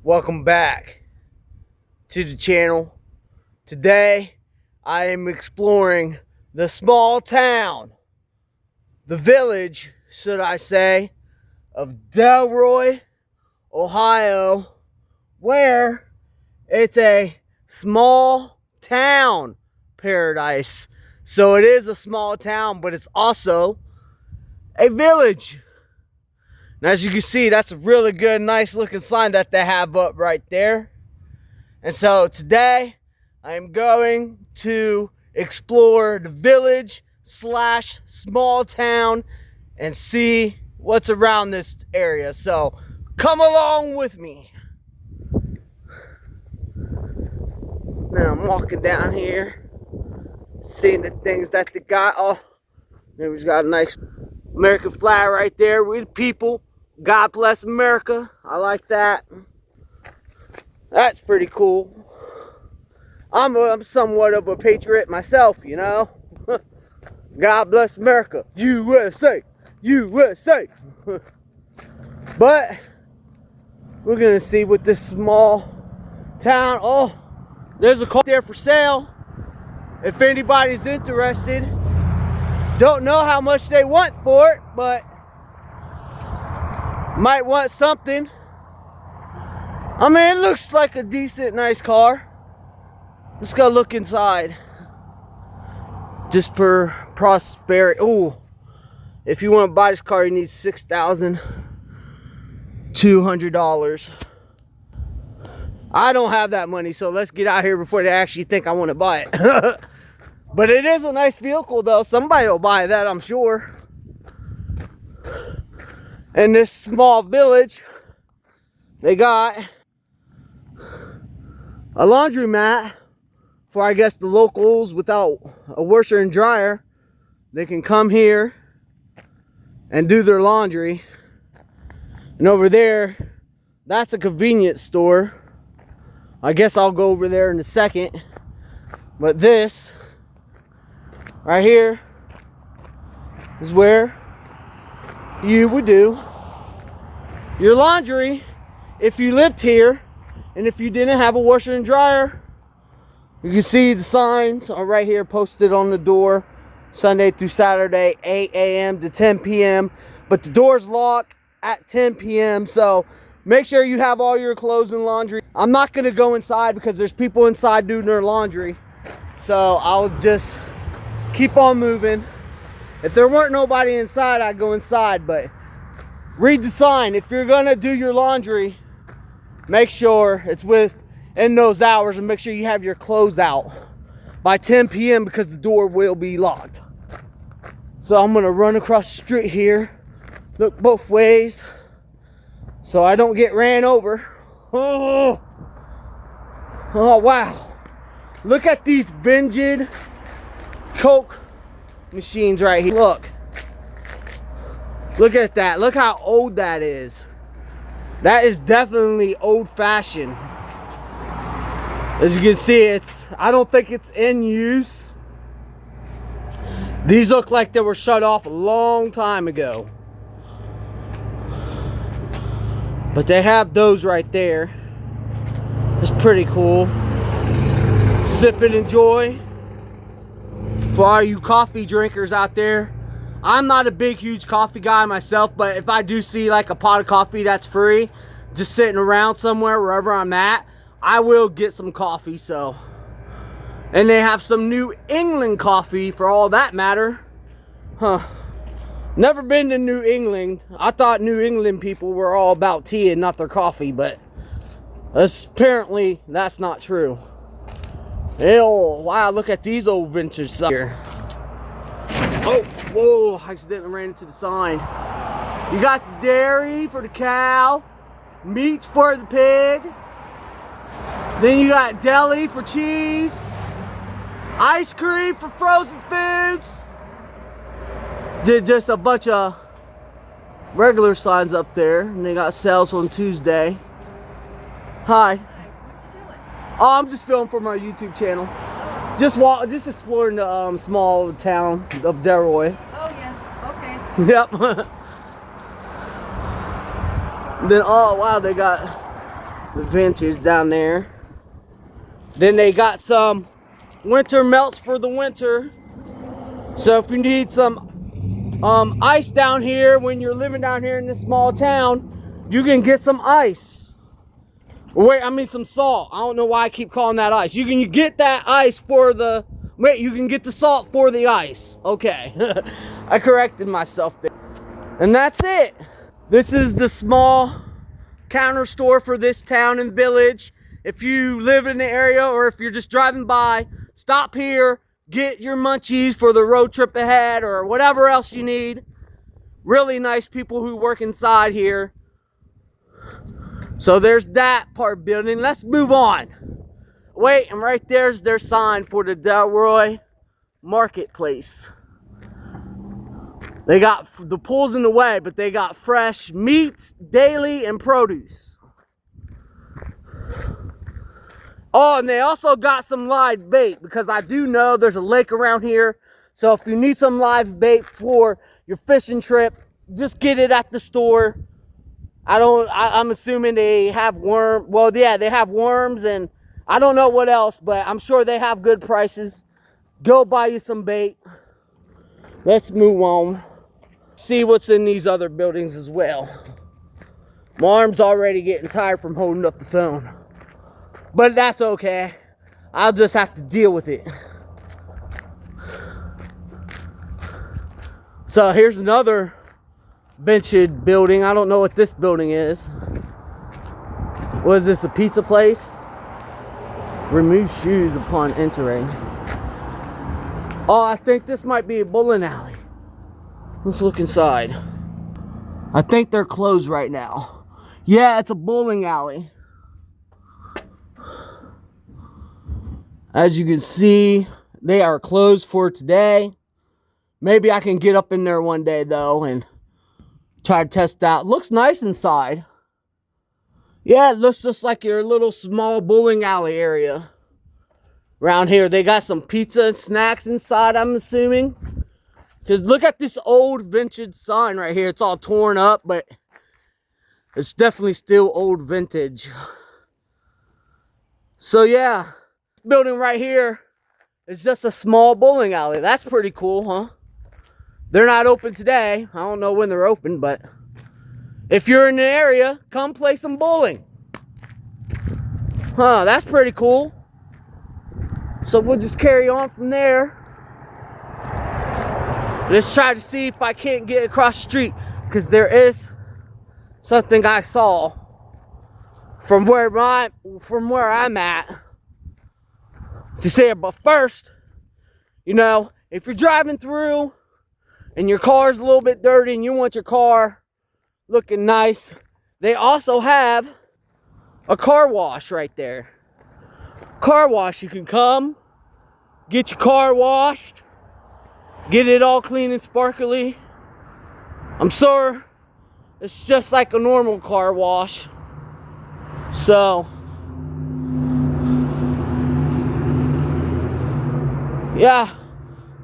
Welcome back to the channel. Today I am exploring the small town, the village, should I say, of Delroy, Ohio, where it's a small town paradise. So it is a small town, but it's also a village. And as you can see, that's a really good, nice looking sign that they have up right there. And so today I am going to explore the village slash small town and see what's around this area. So come along with me. Now I'm walking down here, seeing the things that they got. Oh, there's got a nice American flag right there. We the people. God bless America. I like that. That's pretty cool. I'm somewhat of a patriot myself, you know. God bless America. USA. USA. But we're gonna see what this small town. Oh, there's a car there for sale. If anybody's interested. Don't know how much they want for it, but might want something. I mean, it looks like a decent, nice car. Let's go look inside. Just for prosperity. Oh, if you want to buy this car, you need $6,200. I don't have that money, so let's get out here before they actually think I want to buy it. But it is a nice vehicle, though. Somebody will buy that, I'm sure. In this small village, they got a laundromat for, I guess, the locals without a washer and dryer. They can come here and do their laundry. And over there, that's a convenience store. I guess I'll go over there in a second. But this right here is where you would do your laundry if you lived here and if you didn't have a washer and dryer. You can see the signs are right here posted on the door, Sunday through Saturday, 8 a.m. to 10 p.m. But the doors lock at 10 p.m. So make sure you have all your clothes and laundry. I'm not going to go inside because there's people inside doing their laundry. So I'll just keep on moving. If there weren't nobody inside, I'd go inside, but read the sign. If you're gonna do your laundry, make sure it's within those hours and make sure you have your clothes out by 10 p.m. because the door will be locked. So I'm gonna run across the street here, look both ways so I don't get ran over. Oh wow. Look at these vintage Coke machines right here. Look at that. Look how old that is. That is definitely old-fashioned. As you can see, I don't think it's in use. These look like they were shut off a long time ago, but they have those right there. It's pretty cool. Sip and enjoy. For all you coffee drinkers out there, I'm not a big, huge coffee guy myself, but if I do see like a pot of coffee that's free, just sitting around somewhere, wherever I'm at, I will get some coffee. So, and they have some New England coffee for all that matter. Never been to New England. I thought New England people were all about tea and not their coffee, but apparently that's not true. Oh, wow, look at these old vintage stuff here. Oh, whoa, I accidentally ran into the sign. You got the dairy for the cow, meats for the pig. Then you got deli for cheese, ice cream for frozen foods. Did just a bunch of regular signs up there, and they got sales on Tuesday. Hi. Oh, I'm just filming for my YouTube channel. Just exploring the small town of Delroy. Oh yes, okay. Yep. Then, oh wow, they got The vintage down there. Then they got some winter melts for the winter. So if you need some ice down here when you're living down here in this small town, you can get some ice. Wait, I mean some salt. I don't know why I keep calling that ice. You can get that ice for the... Wait, you can get the salt for the ice. Okay. I corrected myself there. And that's it. This is the small counter store for this town and village. If you live in the area or if you're just driving by, stop here, get your munchies for the road trip ahead or whatever else you need. Really nice people who work inside here. So there's that part building. Let's move on. Wait, and right there's their sign for the Delroy Marketplace. They got the pool's in the way, but they got fresh meats, daily, and produce. Oh, and they also got some live bait because I do know there's a lake around here. So if you need some live bait for your fishing trip, just get it at the store. I'm assuming they have worm. Well, yeah, they have worms and I don't know what else, but I'm sure they have good prices. Go buy you some bait. Let's move on. See what's in these other buildings as well. My arm's already getting tired from holding up the phone. But that's okay. I'll just have to deal with it. So here's another vintage building. I don't know what this building is. What is this, a pizza place? Remove shoes upon entering. Oh, I think this might be a bowling alley. Let's look inside. I think they're closed right now. Yeah, it's a bowling alley. As you can see, they are closed for today. Maybe I can get up in there one day though and try to test out. Looks nice inside. Yeah, it looks just like your little small bowling alley area. Around here, they got some pizza and snacks inside, I'm assuming. Because look at this old vintage sign right here. It's all torn up, but it's definitely still old vintage. So yeah, this building right here is just a small bowling alley. That's pretty cool, huh? They're not open today. I don't know when they're open, but if you're in the area, come play some bowling. Huh, that's pretty cool. So we'll just carry on from there. Let's try to see if I can't get across the street, because there is something I saw from where I'm at to say it. But first, you know, if you're driving through and your car's a little bit dirty and you want your car looking nice, they also have a car wash right there. Car wash, you can come, get your car washed, get it all clean and sparkly. I'm sure it's just like a normal car wash. So, yeah,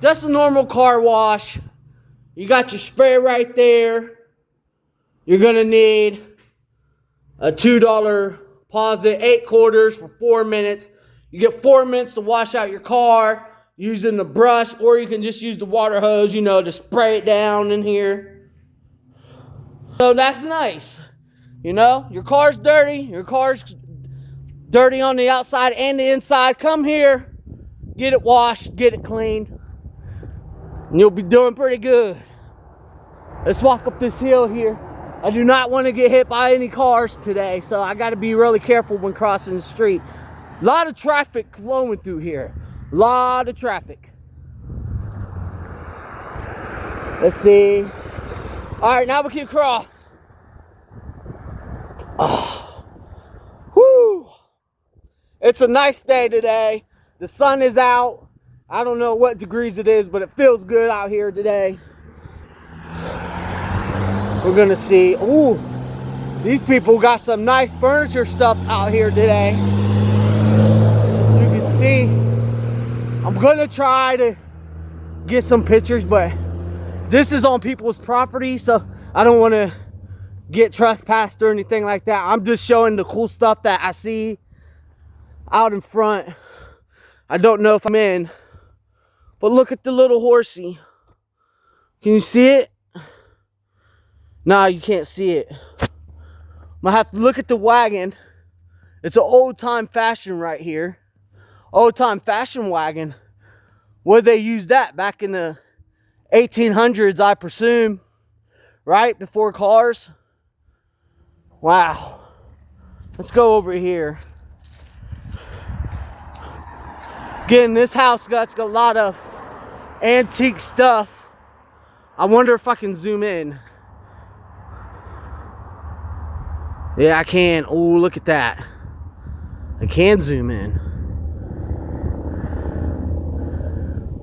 just a normal car wash. You got your spray right there. You're gonna need a $2 deposit, 8 quarters for 4 minutes. You get 4 minutes to wash out your car using the brush, or you can just use the water hose, you know, to spray it down in here. So that's nice. You know, your car's dirty. Your car's dirty on the outside and the inside. Come here, get it washed, get it cleaned, and you'll be doing pretty good. Let's walk up this hill here. I do not want to get hit by any cars today, so I got to be really careful when crossing the street. A lot of traffic flowing through here. A lot of traffic. Let's see. All right, now we can cross. Oh. Whew. It's a nice day today. The sun is out. I don't know what degrees it is, but it feels good out here today. We're gonna see. Ooh, these people got some nice furniture stuff out here today. You can see. I'm gonna try to get some pictures, but this is on people's property, so I don't want to get trespassed or anything like that. I'm just showing the cool stuff that I see out in front. I don't know if I'm in, but look at the little horsey. Can you see it? Nah, you can't see it. I'm gonna have to look at the wagon. It's an old time fashion right here. Old time fashion wagon. Where they use that back in the 1800s, I presume, right before cars. Wow. Let's go over here. Again, this house got a lot of antique stuff. I wonder if I can zoom in. Yeah, I can. Oh, look at that. I can zoom in.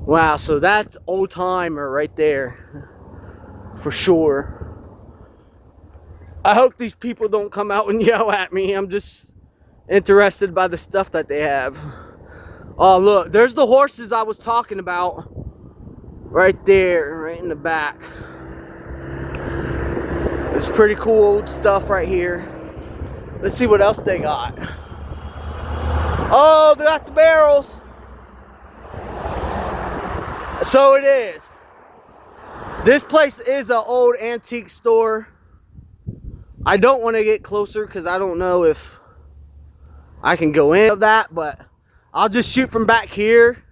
Wow, so that's old timer right there. For sure. I hope these people don't come out and yell at me. I'm just interested by the stuff that they have. Oh, look, there's the horses I was talking about. Right there, right in the back. It's pretty cool old stuff right here. Let's see what else they got. Oh, they got the barrels. So it is. This place is an old antique store. I don't want to get closer because I don't know if I can go in of that, but I'll just shoot from back here.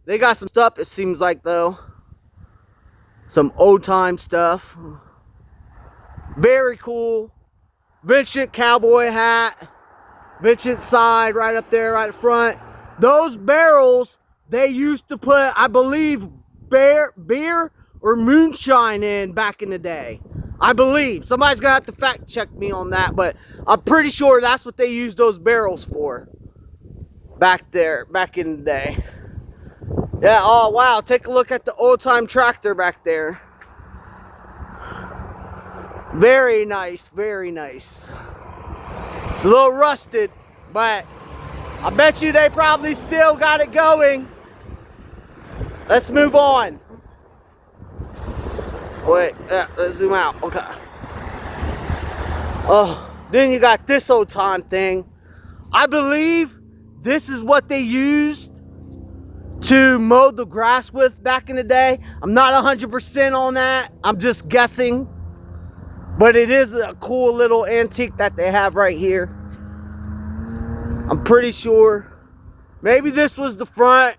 They got some stuff, it seems like, though. Some old time stuff. Very cool. Vincent cowboy hat. Vincent side right up there, right up front. Those barrels they used to put, I believe, beer or moonshine in back in the day. I believe. Somebody's gonna have to fact check me on that, but I'm pretty sure that's what they used those barrels for. Back there, back in the day. Yeah, oh wow, take a look at the old time tractor back there. Very nice, very nice. It's a little rusted, but I bet you they probably still got it going. Let's move on. Wait, let's zoom out. Okay. Oh, then you got this old time thing. I believe this is what they used to mow the grass with back in the day. I'm not 100% on that. I'm just guessing. But it is a cool little antique that they have right here. I'm pretty sure. Maybe this was the front.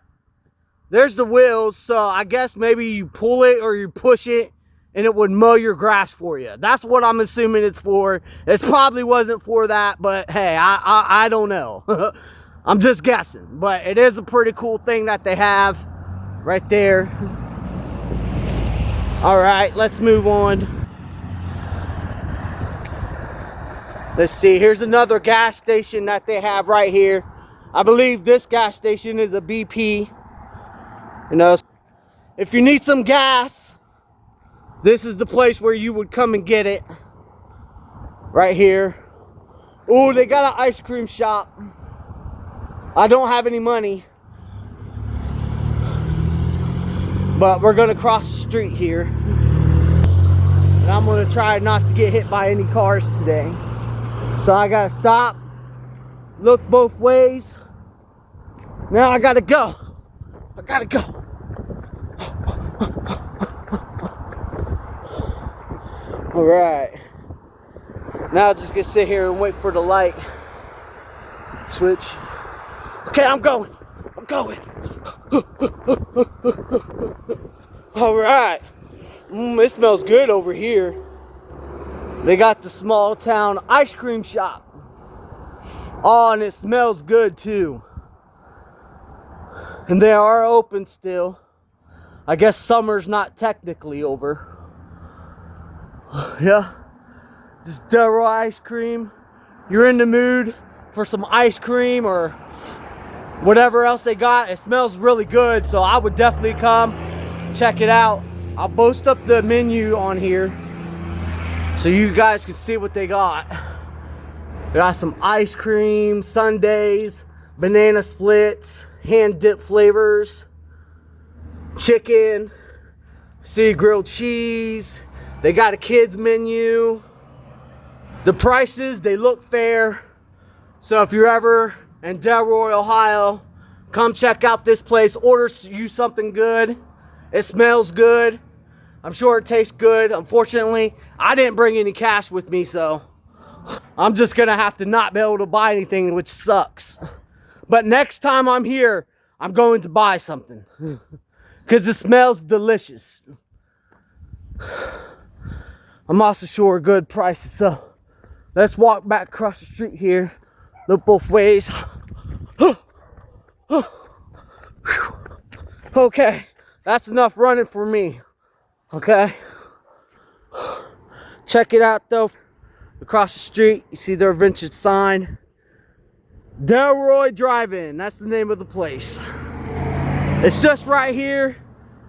There's the wheels. So I guess maybe you pull it or you push it and it would mow your grass for you. That's what I'm assuming it's for. It probably wasn't for that, but hey, I don't know. I'm just guessing. But it is a pretty cool thing that they have right there. All right, let's move on. Let's see, here's another gas station that they have right here. I believe this gas station is a BP. You know, if you need some gas, this is the place where you would come and get it. Right here. Oh, they got an ice cream shop. I don't have any money. But we're gonna cross the street here. And I'm gonna try not to get hit by any cars today. So I gotta stop, look both ways. Now I gotta go. I gotta go. All right. Now I'm just gonna sit here and wait for the light switch. Okay, I'm going. I'm going. All right. It smells good over here. They got the small town ice cream shop. Oh, and it smells good too. And they are open still. I guess summer's not technically over. Yeah. Just Delroy ice cream. You're in the mood for some ice cream or whatever else they got. It smells really good, so I would definitely come check it out. I'll post up the menu on here so you guys can see what they got. They got some ice cream, sundaes, banana splits, hand dipped flavors, chicken, see grilled cheese. They got a kids menu. The prices, they look fair. So if you're ever in Delroy, Ohio, come check out this place. Order you something good. It smells good. I'm sure it tastes good. Unfortunately, I didn't bring any cash with me, so I'm just gonna have to not be able to buy anything, which sucks. But next time I'm here, I'm going to buy something because it smells delicious. I'm also sure good prices, so let's walk back across the street here. Look both ways. Okay, that's enough running for me. Okay. Check it out though. Across the street, you see their vintage sign. Delroy Drive-In, that's the name of the place. It's just right here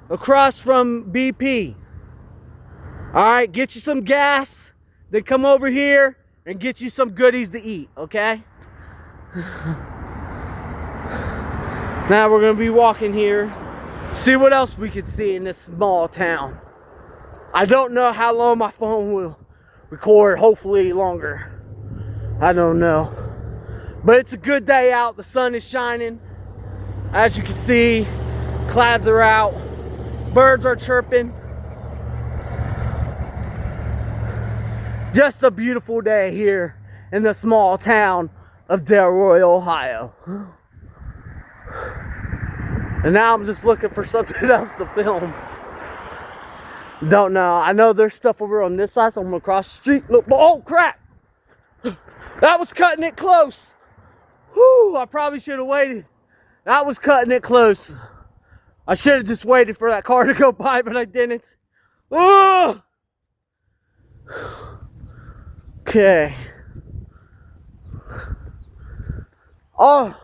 across from BP. Alright, get you some gas, then come over here and get you some goodies to eat, okay? Now we're gonna be walking here, see what else we can see in this small town. I don't know how long my phone will record, hopefully longer. I don't know. But it's a good day out, the sun is shining. As you can see, clouds are out, birds are chirping. Just a beautiful day here in the small town of Delroy, Ohio. And now I'm just looking for something else to film. Don't know. I know there's stuff over on this side, so I'm gonna cross the street. Look, oh crap! That was cutting it close. Whew, I probably should have waited. That was cutting it close. I should have just waited for that car to go by, but I didn't. Oh! Okay. Oh,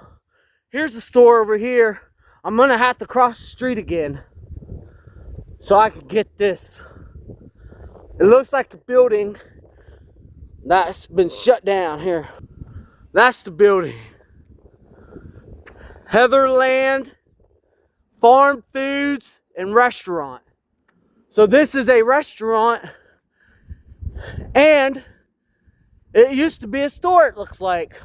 here's the store over here. I'm gonna have to cross the street again so I can get this. It looks like a building that's been shut down here. That's the building. Heatherland Farm Foods and Restaurant. So this is a restaurant, and it used to be a store, it looks like,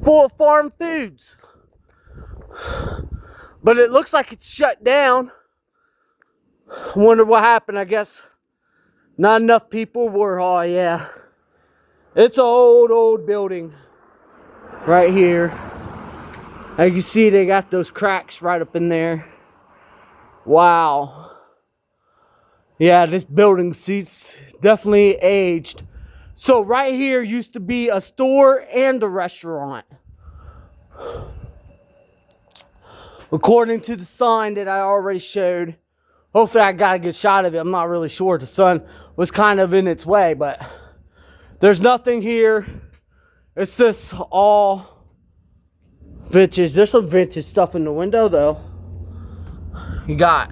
full of farm foods. But it looks like it's shut down. I wonder what happened. I guess not enough people were. Oh yeah, it's an old building right here. As you can see, they got those cracks right up in there. Wow. Yeah, this building seats definitely aged. So right here used to be a store and a restaurant. According to the sign that I already showed. Hopefully I got a good shot of it. I'm not really sure. The sun was kind of in its way, but there's nothing here. It's just all vintage. There's some vintage stuff in the window though. You got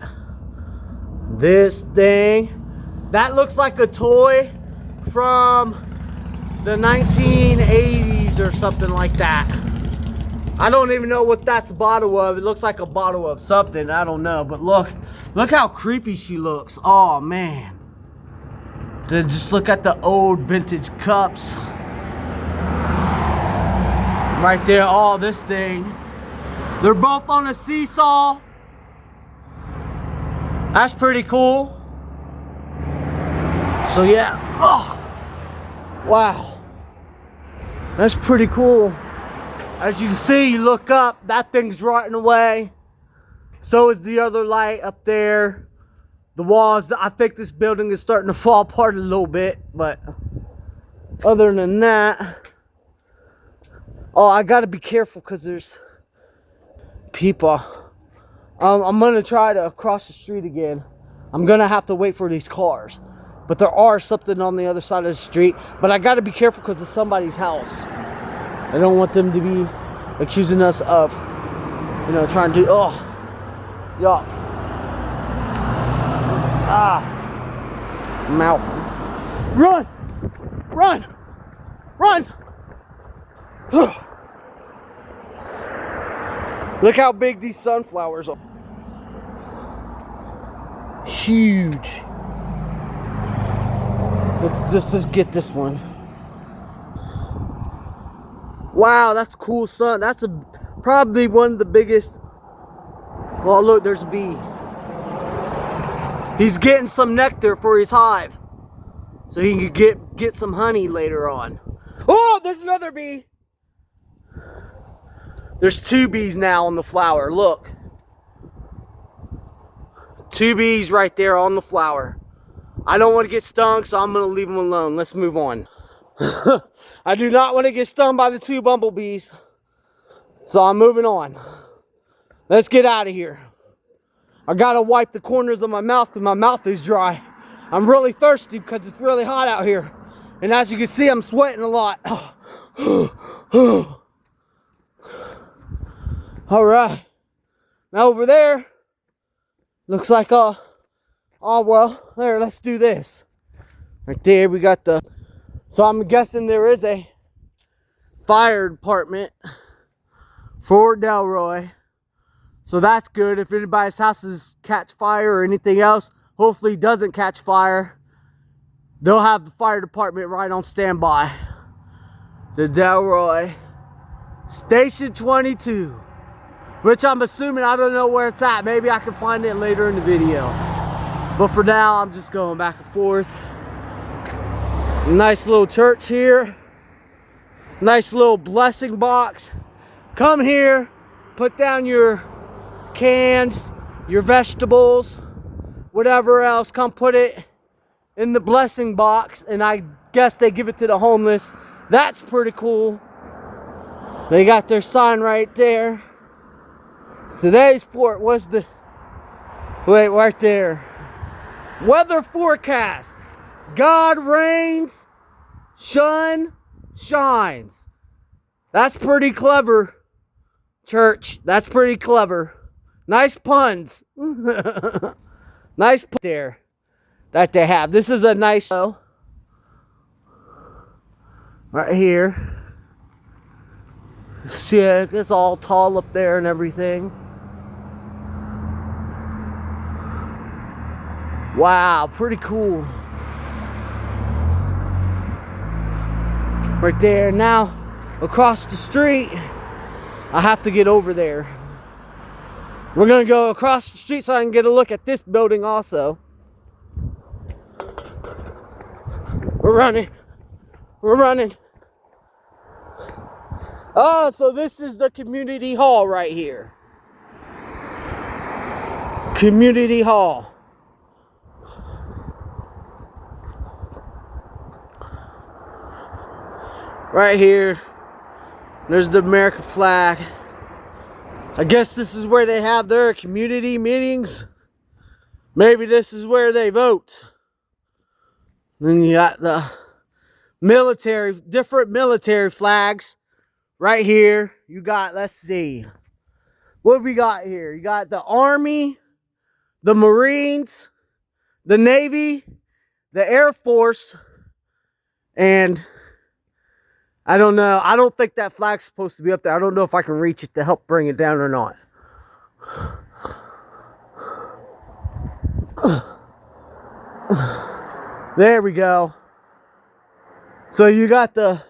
this thing. That looks like a toy from the 1980s or something like that. I don't even know what that's a bottle of. It looks like a bottle of something. I don't know. But look how creepy she looks. Oh man. Just look at the old vintage cups. Right there, all this thing. They're both on a seesaw. That's pretty cool. So yeah. Oh. Wow. That's pretty cool. As you can see, you look up, that thing's rotting away. So is the other light up there. The walls, I think this building is starting to fall apart a little bit, but other than that, oh, I gotta be careful because there's people. I'm gonna try to cross the street again. I'm gonna have to wait for these cars, but there are something on the other side of the street. But I gotta be careful because it's somebody's house. I don't want them to be accusing us of, you know, trying to do, oh, yuck. Ah, I'm out. Run, run, run. Look how big these sunflowers are. Huge. Let's get this one. Wow, that's cool, son. That's probably one of the biggest. Oh, look, there's a bee. He's getting some nectar for his hive, so he can get some honey later on. Oh, there's another bee. There's 2 bees now on the flower. Look, 2 bees right there on the flower. I don't want to get stung, so I'm gonna leave them alone. Let's move on. I do not want to get stung by the 2 bumblebees, so I'm moving on. Let's get out of here. I gotta wipe the corners of my mouth because my mouth is dry. I'm really thirsty because it's really hot out here. And as you can see, I'm sweating a lot. All right. Now over there, looks like, oh well, there, let's do this. Right there, we got the, so I'm guessing there is a fire department for Delroy. So that's good. If anybody's houses catch fire or anything else, hopefully it doesn't catch fire, they'll have the fire department right on standby. The Delroy Station 22, which I'm assuming, I don't know where it's at. Maybe I can find it later in the video. But for now, I'm just going back and forth. Nice little church here. Nice little blessing box. Come here, put down your cans, your vegetables, whatever else, come put it in the blessing box, and I guess they give it to the homeless. That's pretty cool. They got their sign right there. Today's fort was the, wait, right there. Weather forecast. God reigns, sun shines. That's pretty clever, church. That's pretty clever. Nice puns. Nice pun there that they have. This is a nice right here. See, it's all tall up there and everything. Wow, pretty cool. Right there. Now, across the street, I have to get over there. We're gonna go across the street so I can get a look at this building also. We're running. We're running. Oh, so this is the community hall right here. Community hall. Right here. There's the American flag. I guess this is where they have their community meetings. Maybe this is where they vote. Then you got the military, different military flags. Right here, you got, let's see. What we got here? You got the Army, the Marines, the Navy, the Air Force, and I don't know. I don't think that flag's supposed to be up there. I don't know if I can reach it to help bring it down or not. There we go. So you got the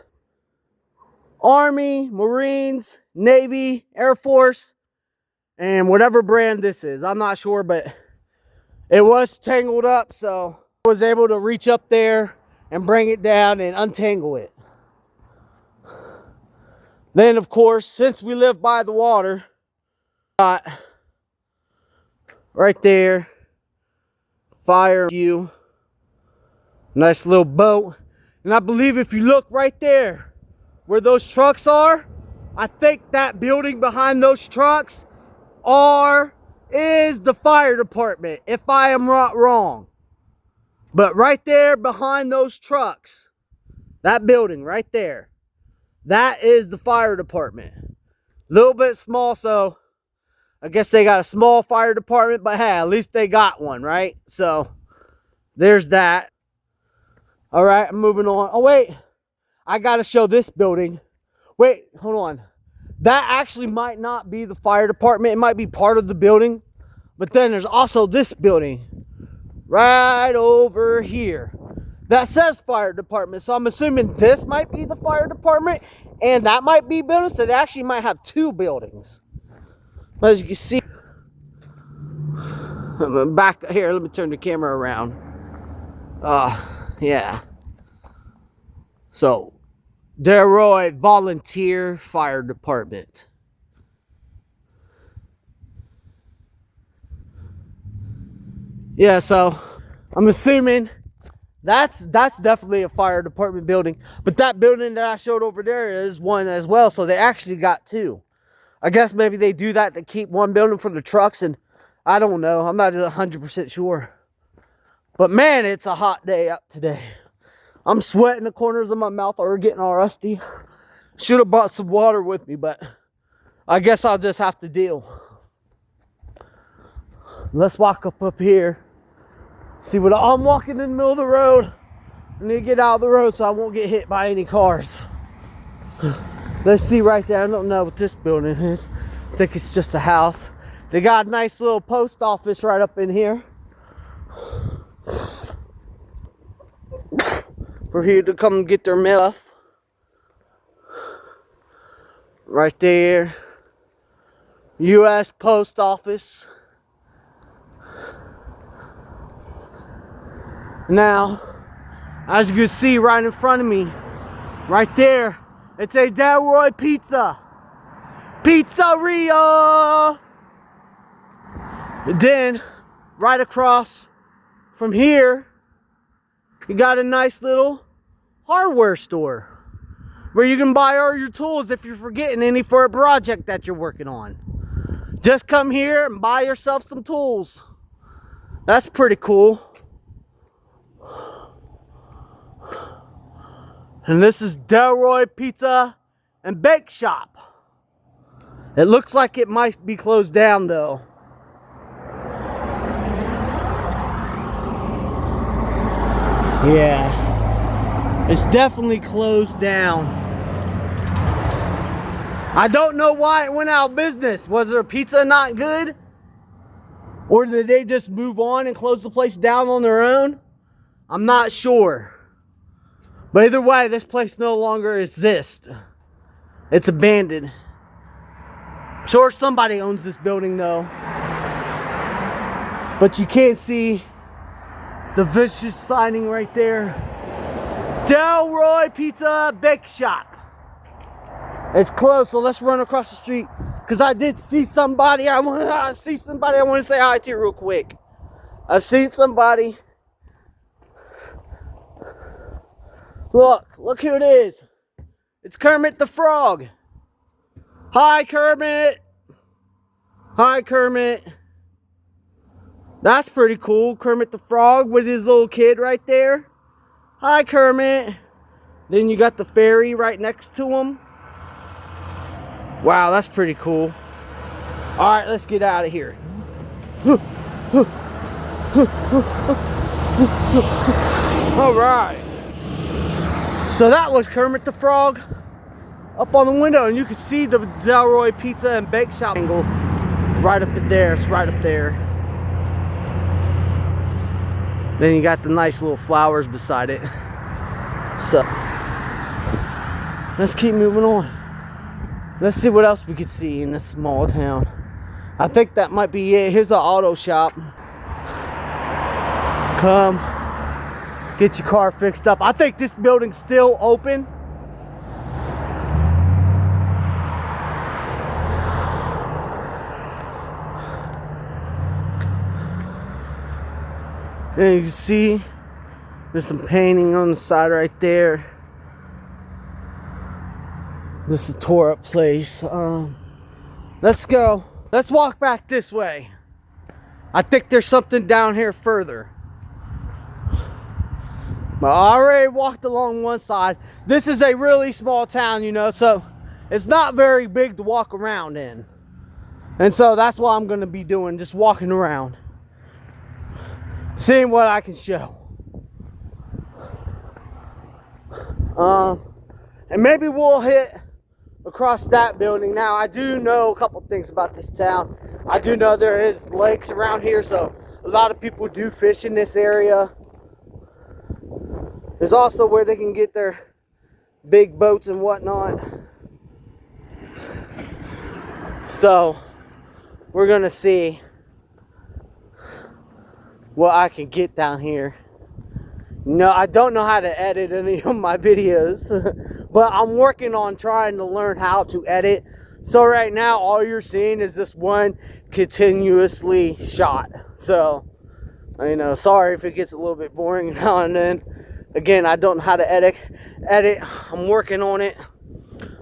Army, Marines, Navy, Air Force, and whatever brand this is. I'm not sure, but it was tangled up, so I was able to reach up there and bring it down and untangle it. Then, of course, since we live by the water, got right there, fire view, nice little boat. And I believe if you look right there, where those trucks are, I think that building behind those trucks is the fire department, if I am not wrong. But right there behind those trucks, that building right there, that is the fire department. A little bit small, so I guess they got a small fire department, but hey, at least they got one, right? So there's that. All right, I'm moving on. Oh, wait. I got to show this building. Wait, hold on. That actually might not be the fire department. It might be part of the building. But then there's also this building right over here. that says fire department. So I'm assuming this might be the fire department and that might be buildings. So they actually might have two buildings. But as you can see, back here, let me turn the camera around. Yeah. So, Delroy Volunteer Fire Department. Yeah, so I'm assuming that's definitely a fire department building. But that building that I showed over there is one as well. So they actually got two. I guess maybe they do that to keep one building for the trucks, and I don't know. I'm not 100% sure. But man, it's a hot day out today. I'm sweating, the corners of my mouth are getting all rusty. Should have brought some water with me, but I guess I'll just have to deal. Let's walk up here. See what I'm walking in the middle of the road. I need to get out of the road so I won't get hit by any cars. Let's see right there. I don't know what this building is. I think it's just a house. They got a nice little post office right up in here. For here to come get their mail. Right there. U.S. Post Office. Now, as you can see right in front of me, right there, it's a Delroy Pizza. Pizzeria! And then, right across from here, you got a nice little hardware store where you can buy all your tools if you're forgetting any for a project that you're working on. Just come here and buy yourself some tools. That's pretty cool. And this is Delroy Pizza and Bake Shop. It looks like it might be closed down though. Yeah, it's definitely closed down. I don't know why it went out of business. Was their pizza not good? Or did they just move on and close the place down on their own? I'm not sure. But either way, this place no longer exists. It's abandoned. Sure, somebody owns this building though. But you can't see the vicious signing right there. Delroy Pizza Bake Shop. It's closed, so let's run across the street. Because I did see somebody. I want to say hi to real quick. I've seen somebody. Look who it is. It's Kermit the Frog. Hi, Kermit. Hi, Kermit. That's pretty cool. Kermit the Frog with his little kid right there. Hi, Kermit. Then you got the fairy right next to him. Wow, that's pretty cool. All right, let's get out of here. All right. So that was Kermit the Frog up on the window, and you can see the Delroy Pizza and Bake Shop angle right up there. It's right up there. Then you got the nice little flowers beside it. So let's keep moving on. Let's see what else we can see in this small town. I think that might be it. Here's the auto shop. Come get your car fixed up. I think this building's still open. And you can see there's some painting on the side right there. This is a tore up place. Let's go. Let's walk back this way. I think there's something down here further. But I already walked along one side. This is a really small town, you know, so it's not very big to walk around in. And so that's what I'm going to be doing, just walking around. Seeing what I can show. And maybe we'll hit across that building. Now, I do know a couple things about this town. I do know there is lakes around here, so a lot of people do fish in this area. There's also where they can get their big boats and whatnot. So we're gonna see what I can get down here. No, I don't know how to edit any of my videos, but I'm working on trying to learn how to edit. So right now, all you're seeing is this one continuously shot. So, you know, sorry if it gets a little bit boring now and then. Again, I don't know how to edit. I'm working on it,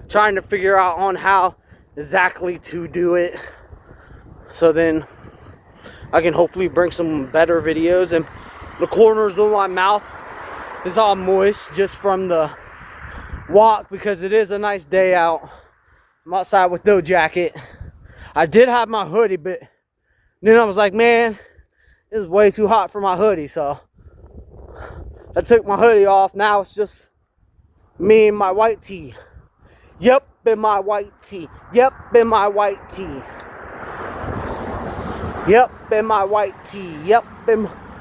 trying to figure out on how exactly to do it. So then I can hopefully bring some better videos. And the corners of my mouth is all moist just from the walk because it is a nice day out. I'm outside with no jacket. I did have my hoodie, but then I was like, man, it was way too hot for my hoodie. So I took my hoodie off. Now it's just me and my white tee. Yep, in my white tee. Yep, in my white tee. Yep, in my white tee. Yep,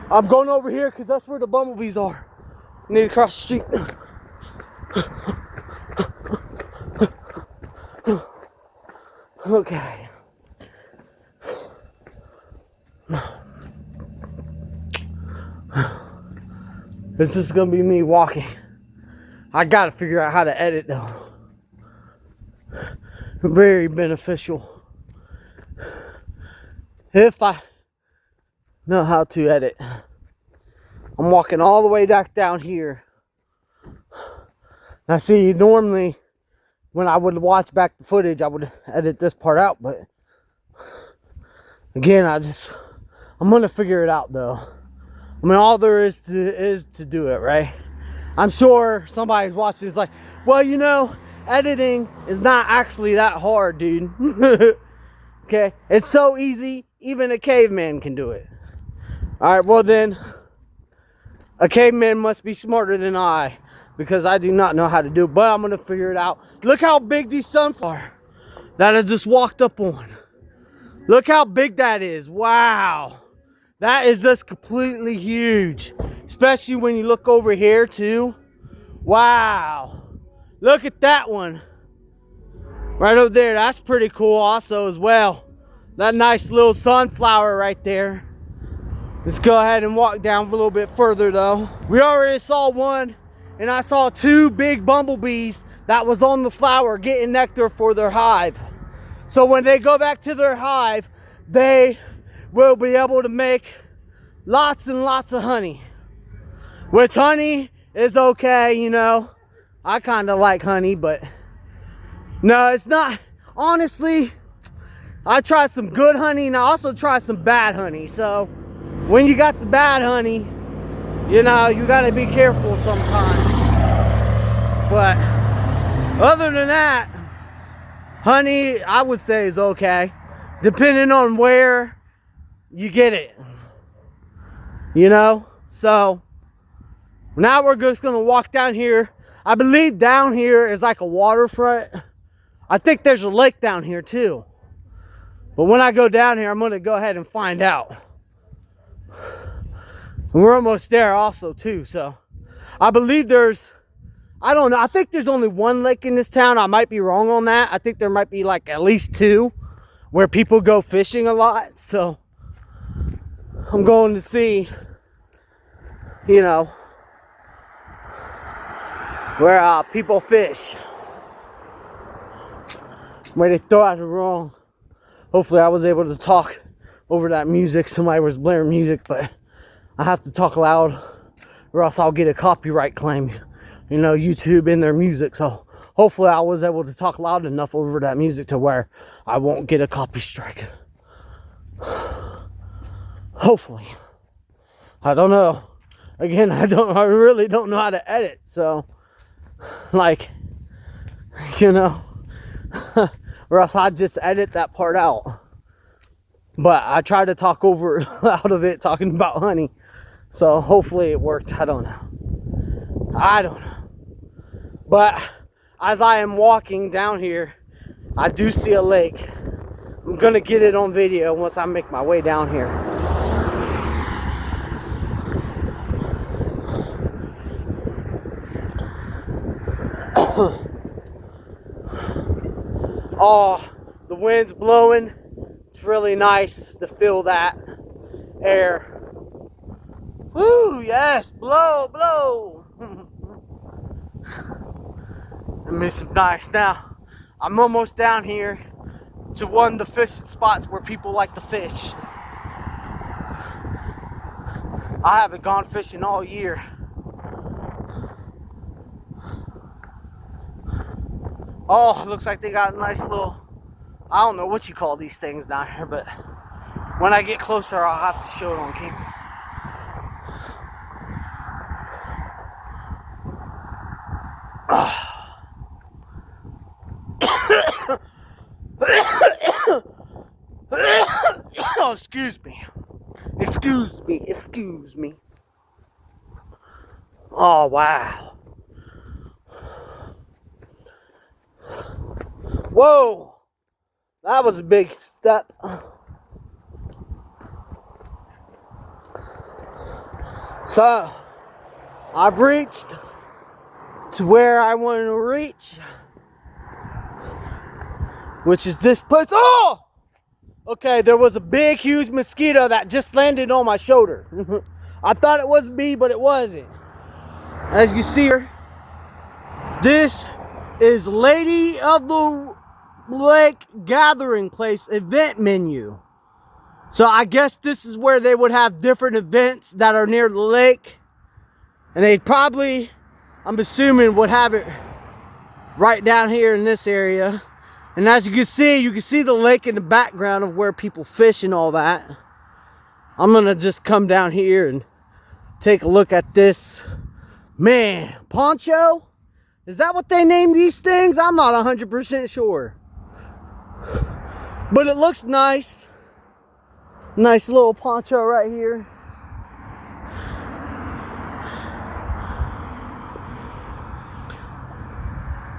I'm going over here because that's where the bumblebees are. I need to cross the street. Okay. This is gonna be me walking. I gotta figure out how to edit though. Very beneficial. If I know how to edit. I'm walking all the way back down here. Now see, normally when I would watch back the footage, I would edit this part out, but again, I'm gonna figure it out though. I mean, all there is to do it, right? I'm sure somebody's watching this like, well, you know, editing is not actually that hard, dude. Okay, it's so easy, even a caveman can do it. All right, well then, a caveman must be smarter than I, because I do not know how to do it, but I'm gonna figure it out. Look how big these sunflowers are that I just walked up on. Look how big that is. Wow. That is just completely huge. Especially when you look over here too. Wow. Look at that one. Right over there. That's pretty cool also as well. That nice little sunflower right there. Let's go ahead and walk down a little bit further though. We already saw one, and I saw two big bumblebees that was on the flower getting nectar for their hive. So when they go back to their hive, they will be able to make lots and lots of honey. Which honey is okay, you know. I kind of like honey, but no, it's not. Honestly, I tried some good honey and I also tried some bad honey. So when you got the bad honey, you know, you got to be careful sometimes. But other than that, honey, I would say is okay, depending on where you get it. You know? So now we're just gonna walk down here. I believe down here is like a waterfront. I think there's a lake down here too. But when I go down here, I'm gonna go ahead and find out. And we're almost there also too. So I believe there's, I don't know, I think there's only one lake in this town. I might be wrong on that. I think there might be like at least two where people go fishing a lot. So I'm going to see, you know, where people fish. Might have thought it wrong. Hopefully I was able to talk over that music. Somebody was blaring music, but I have to talk loud or else I'll get a copyright claim. You know, YouTube in their music. So hopefully I was able to talk loud enough over that music to where I won't get a copy strike. Hopefully. I don't know. Again, I really don't know how to edit. So, like, you know, or else I'd just edit that part out. But I tried to talk over out of it, talking about honey. So hopefully it worked. I don't know. But as I am walking down here, I do see a lake. I'm gonna get it on video once I make my way down here. Oh, the wind's blowing. It's really nice to feel that air. Woo, yes, blow, blow. It makes some nice. Now, I'm almost down here to one of the fishing spots where people like to fish. I haven't gone fishing all year. Oh, it looks like they got a nice little, I don't know what you call these things down here, but when I get closer, I'll have to show it on camera. Oh, excuse me. Excuse me. Excuse me. Oh, wow. Whoa. That was a big step. So, I've reached to where I wanted to reach, which is this place. Oh! Okay, there was a big, huge mosquito that just landed on my shoulder. I thought it was me, but it wasn't. As you see here, this is Lady of the Lake Gathering Place event menu. So I guess this is where they would have different events that are near the lake. And they probably, I'm assuming, would have it right down here in this area. And as you can see the lake in the background of where people fish and all that. I'm gonna just come down here and take a look at this. Man, poncho? Is that what they named these things? I'm not 100% sure. But it looks nice. Nice little poncho right here.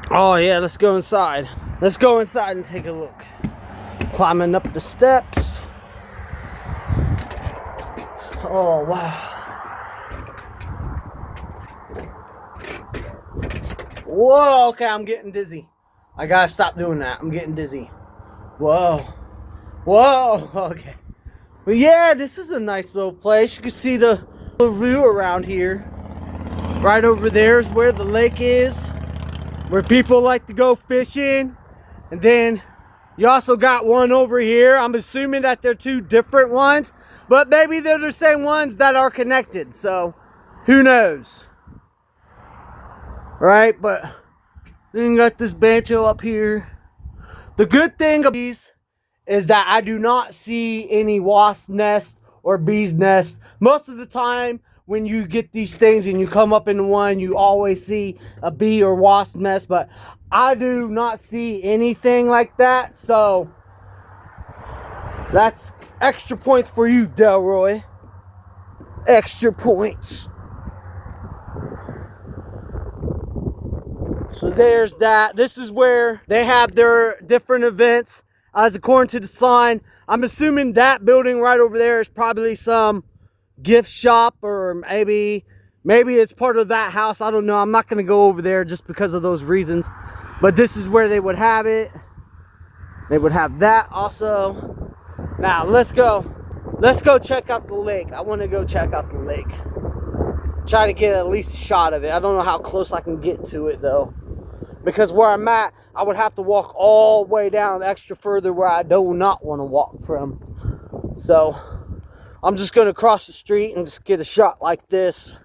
Oh yeah, let's go inside. Let's go inside and take a look. Climbing up the steps. Oh, wow. Whoa, okay, I'm getting dizzy. I gotta stop doing that. I'm getting dizzy. Whoa. Whoa, okay. But yeah, this is a nice little place. You can see the view around here. Right over there is where the lake is, where people like to go fishing. And then you also got one over here. I'm assuming that they're two different ones, but maybe they're the same ones that are connected. So who knows? Right, but then you got this banjo up here. The good thing of these is that I do not see any wasp nest or bee's nest. Most of the time when you get these things and you come up into one, you always see a bee or wasp nest, but I do not see anything like that. So that's extra points for you, Delroy. Extra points. So there's that. This is where they have their different events. As according to the sign, I'm assuming that building right over there is probably some gift shop, or maybe it's part of that house. I don't know. I'm not going to go over there just because of those reasons. But this is where they would have it. They would have that also. Now let's go check out the lake. I want to go check out the lake. Try to get at least a shot of it. I don't know how close I can get to it though, because where I'm at, I would have to walk all the way down extra further where I do not want to walk from. So I'm just going to cross the street and just get a shot like this.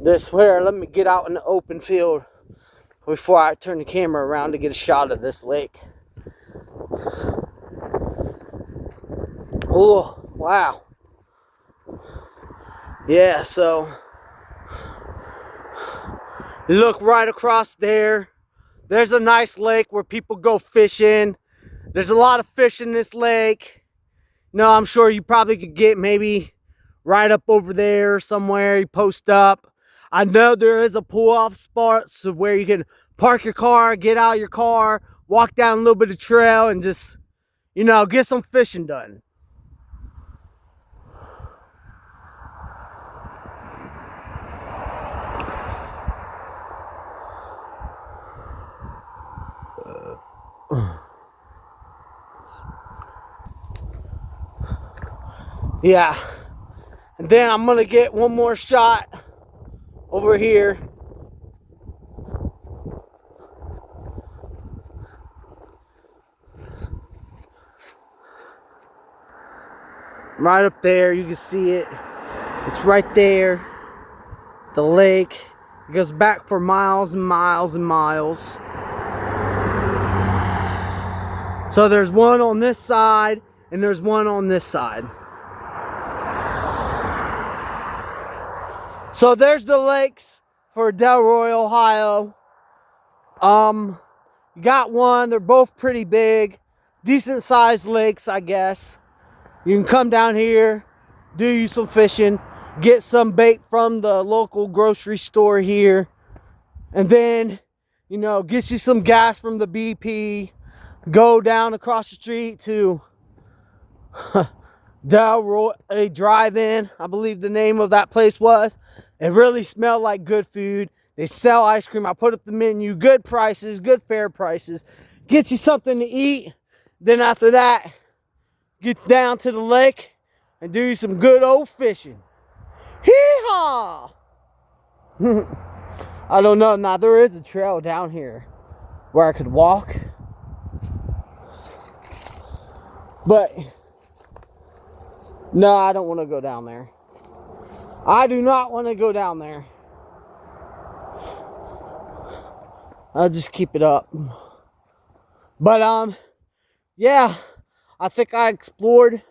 This where, let me get out in the open field before I turn the camera around to get a shot of this lake. Oh, wow. Yeah, so you look right across there. There's a nice lake where people go fishing. There's a lot of fish in this lake. No, I'm sure you probably could get maybe right up over there somewhere. You post up. I know there is a pull-off spot so where you can park your car, get out of your car, walk down a little bit of trail, and just, you know, get some fishing done. Yeah. And then I'm gonna get one more shot over here. Right up there, you can see it. It's right there. The lake. It goes back for miles and miles and miles. So there's one on this side and there's one on this side. So there's the lakes for Delroy, Ohio. You got one. They're both pretty big. Decent sized lakes, I guess. You can come down here, do you some fishing, get some bait from the local grocery store here, and then, you know, get you some gas from the BP. Go down across the street to Delroy Drive-In, I believe the name of that place was. It really smelled like good food. They sell ice cream. I put up the menu. Good prices, good fair prices. Get you something to eat. Then after that, get down to the lake and do some good old fishing. Hee-haw! I don't know. Now, there is a trail down here where I could walk. But, no, I don't want to go down there. I do not want to go down there. I'll just keep it up. But, yeah, I think I explored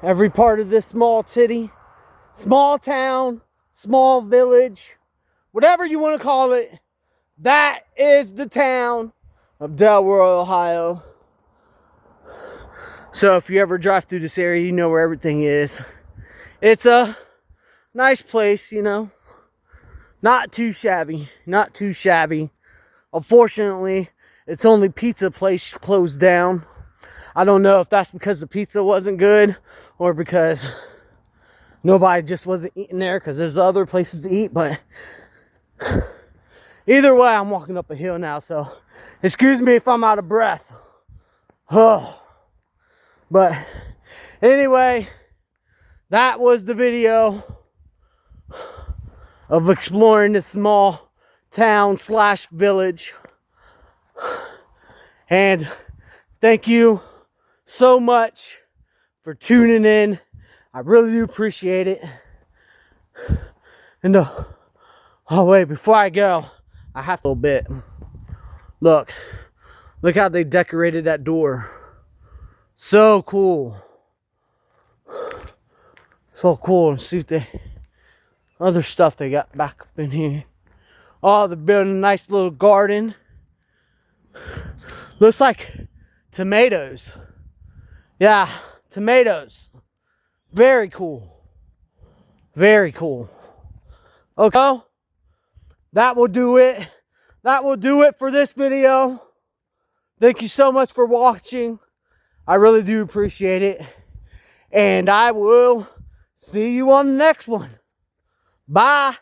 every part of this small city, small town, small village, whatever you want to call it. That is the town of Delroy, Ohio. So if you ever drive through this area, you know where everything is. It's a nice place, you know. Not too shabby, not too shabby. Unfortunately, its only pizza place closed down. I don't know if that's because the pizza wasn't good or because nobody just wasn't eating there, because there's other places to eat. But either way, I'm walking up a hill now, so excuse me if I'm out of breath. Oh. But anyway, that was the video of exploring this small town / village. And thank you so much for tuning in. I really do appreciate it. And oh wait, before I go, I have to a little bit. Look how they decorated that door. So cool. So cool. And see the other stuff they got back up in here. Oh, they're building a nice little garden. Looks like tomatoes. Yeah, tomatoes. Very cool. Very cool. Okay. That will do it. That will do it for this video. Thank you so much for watching. I really do appreciate it. And I will see you on the next one. Bye.